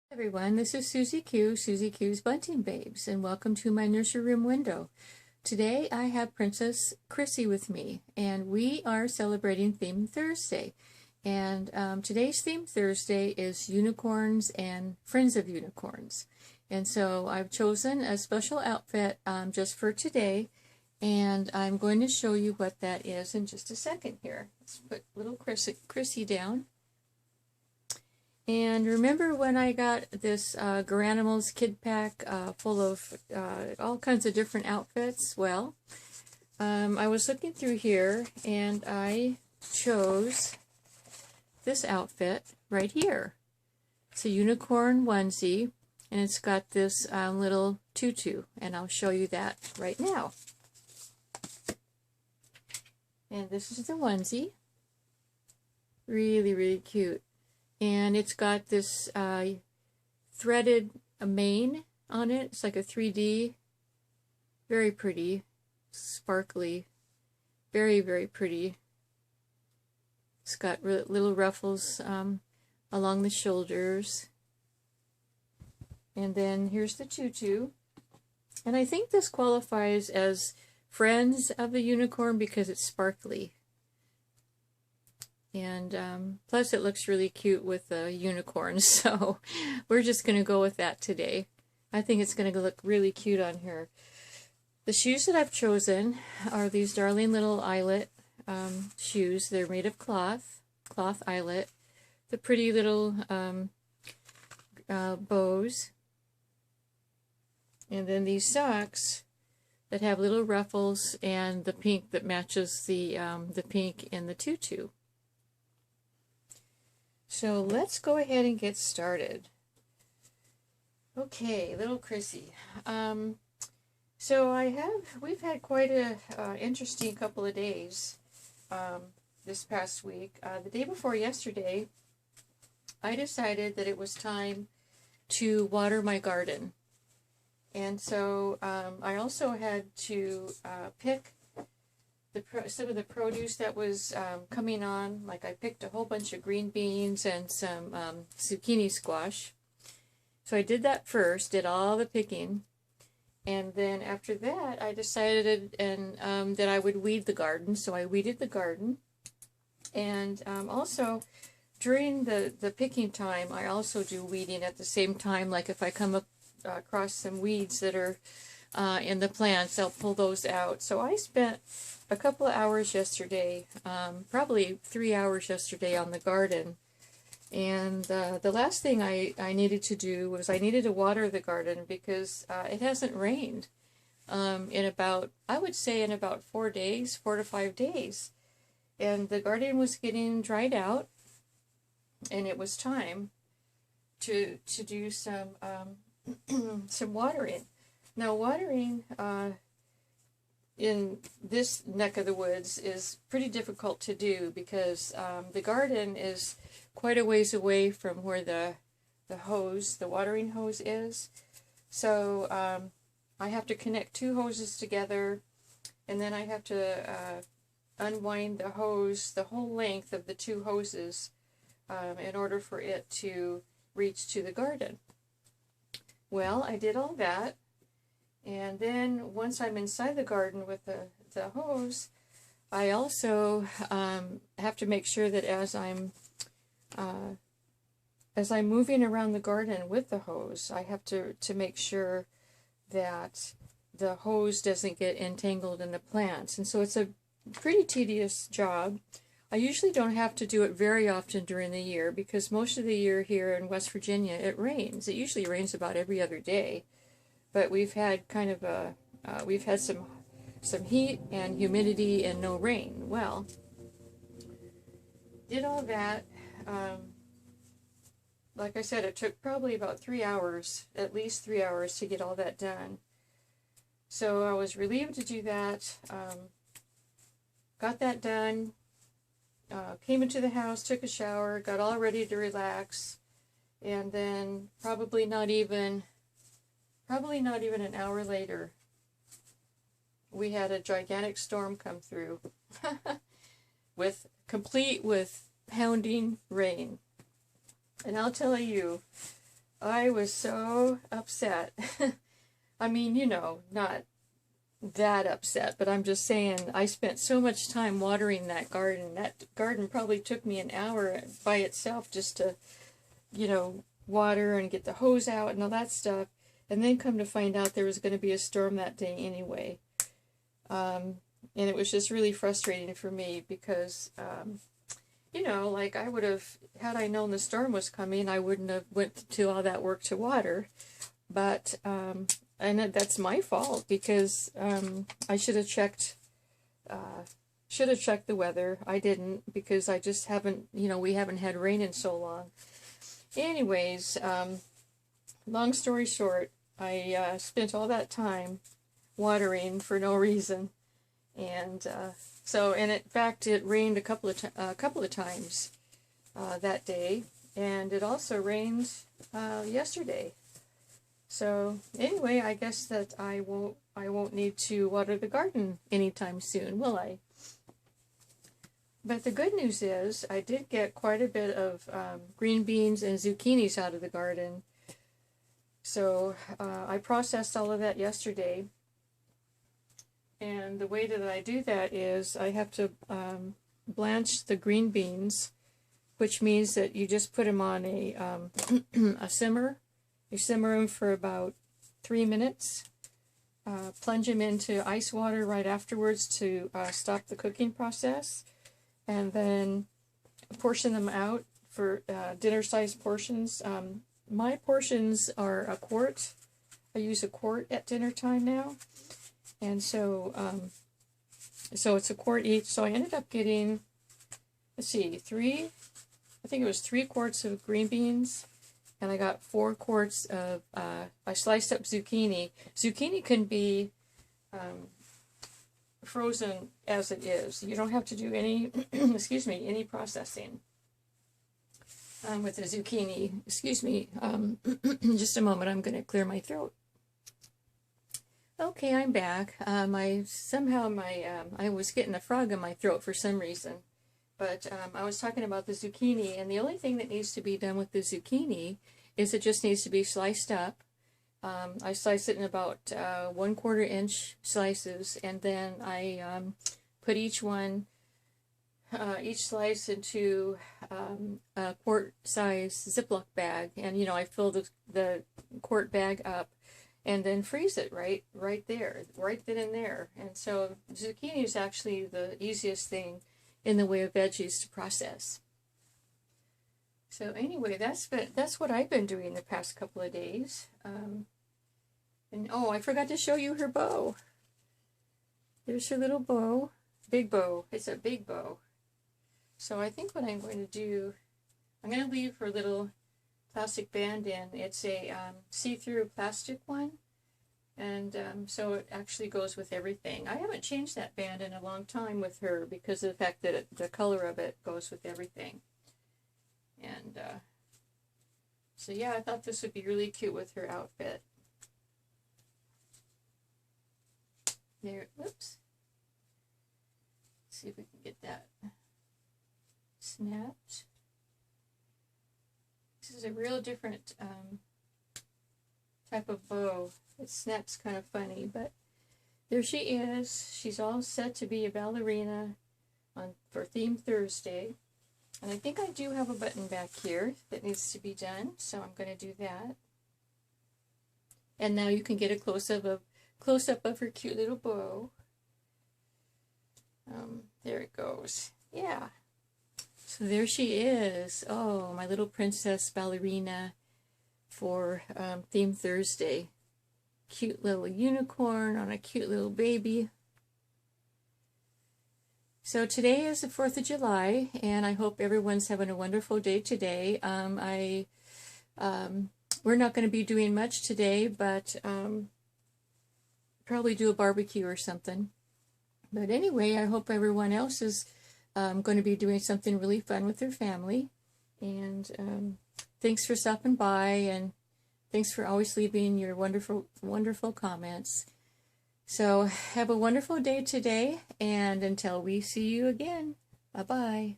Everyone, this is Susie Q, Susie Q's Bunting Babes, and welcome to my nursery room window. Today I have Princess Chrissy with me, and we are celebrating Theme Thursday. And today's Theme Thursday is unicorns and friends of unicorns. And so I've chosen a special outfit just for today, and I'm going to show you what that is in just a second here. Let's put little Chrissy down. And remember when I got this Garanimals kid pack full of all kinds of different outfits? Well, I was looking through here and I chose this outfit right here. It's a unicorn onesie and it's got this little tutu, and I'll show you that right now. And this is the onesie. Really, really cute. And it's got this threaded mane on it. It's like a 3D. Very pretty. Sparkly. Very, very pretty. It's got little ruffles along the shoulders. And then here's the tutu. And I think this qualifies as friends of the unicorn because it's sparkly. And plus it looks really cute with the unicorns, so we're just going to go with that today. I think it's going to look really cute on her. The shoes that I've chosen are these darling little eyelet shoes. They're made of cloth eyelet. The pretty little bows. And then these socks that have little ruffles and the pink that matches the pink in the tutu. So let's go ahead and get started. Okay, little Chrissy. So we've had quite a interesting couple of days this past week. The day before yesterday, I decided that it was time to water my garden. And so I also had to pick some of the produce that was coming on. Like I picked a whole bunch of green beans and some zucchini squash. So I did that first, did all the picking, and then after that I decided that I would weed the garden. So I weeded the garden, and also during the picking time I also do weeding at the same time. Like if I come across some weeds that are in the plants, I'll pull those out. So I spent a couple of hours yesterday, probably 3 hours yesterday on the garden. And the last thing I needed to do was I needed to water the garden because it hasn't rained in about, I would say in about 4 days, 4 to 5 days. And the garden was getting dried out, and it was time to do some some watering. Now watering in this neck of the woods is pretty difficult to do because the garden is quite a ways away from where the watering hose is. So I have to connect two hoses together, and then I have to unwind the hose, the whole length of the two hoses, in order for it to reach to the garden. Well, I did all that. And then once I'm inside the garden with the hose, I also have to make sure that as I'm moving around the garden with the hose, I have to make sure that the hose doesn't get entangled in the plants. And so it's a pretty tedious job. I usually don't have to do it very often during the year because most of the year here in West Virginia it rains. It usually rains about every other day. But we've had kind of we've had some heat and humidity and no rain. Well, did all that. Like I said, it took probably about 3 hours, at least 3 hours to get all that done. So I was relieved to do that. Got that done. Came into the house, took a shower, got all ready to relax, and then probably not even an hour later, we had a gigantic storm come through, complete with pounding rain. And I'll tell you, I was so upset. I mean, you know, not that upset, but I'm just saying I spent so much time watering that garden. That garden probably took me an hour by itself just to, you know, water and get the hose out and all that stuff. And then come to find out there was going to be a storm that day anyway. And it was just really frustrating for me because, you know, like I would have, had I known the storm was coming, I wouldn't have went to all that work to water. But, and that's my fault because I should have checked the weather. I didn't because I just haven't, you know, we haven't had rain in so long. Anyways, long story short, I spent all that time watering for no reason, and and in fact, it rained a couple of times that day, and it also rained yesterday. So anyway, I guess that I won't need to water the garden anytime soon, will I? But the good news is I did get quite a bit of green beans and zucchinis out of the garden. So I processed all of that yesterday. And the way that I do that is I have to blanch the green beans, which means that you just put them on a simmer. You simmer them for about 3 minutes. Plunge them into ice water right afterwards to stop the cooking process. And then portion them out for dinner-sized portions. My portions are a quart. I use a quart at dinner time now. And so it's a quart each. So I ended up getting, let's see, I think it was 3 quarts of green beans. And I got 4 quarts of, I sliced up zucchini. Zucchini can be frozen as it is. You don't have to do any, excuse me, any processing with the zucchini. Excuse me, just a moment, I'm going to clear my throat. Okay, I'm back. I was getting a frog in my throat for some reason. But I was talking about the zucchini, and the only thing that needs to be done with the zucchini is it just needs to be sliced up. I slice it in about 1/4 inch slices, and then I put each slice into a quart size Ziploc bag, and you know I fill the quart bag up, and then freeze it right there, right then and there. And so zucchini is actually the easiest thing in the way of veggies to process. So anyway, that's what I've been doing the past couple of days. And oh, I forgot to show you her bow. There's her little bow, big bow. It's a big bow. So I think what I'm going to do, I'm going to leave her little plastic band in. It's a see-through plastic one. And so it actually goes with everything. I haven't changed that band in a long time with her because of the fact that the color of it goes with everything. And so yeah, I thought this would be really cute with her outfit. There, whoops. Let's see if we can get that snapped. This is a real different type of bow. It snaps kind of funny, but there she is. She's all set to be a ballerina for Theme Thursday. And I think I do have a button back here that needs to be done, so I'm going to do that. And now you can get a close-up of her cute little bow. There it goes. Yeah. So there she is. Oh, my little princess ballerina for Theme Thursday. Cute little unicorn on a cute little baby. So today is the 4th of July, and I hope everyone's having a wonderful day today. We're not going to be doing much today, but probably do a barbecue or something. But anyway, I hope everyone else is going to be doing something really fun with their family. And thanks for stopping by, and thanks for always leaving your wonderful, wonderful comments. So have a wonderful day today, and until we see you again, bye-bye.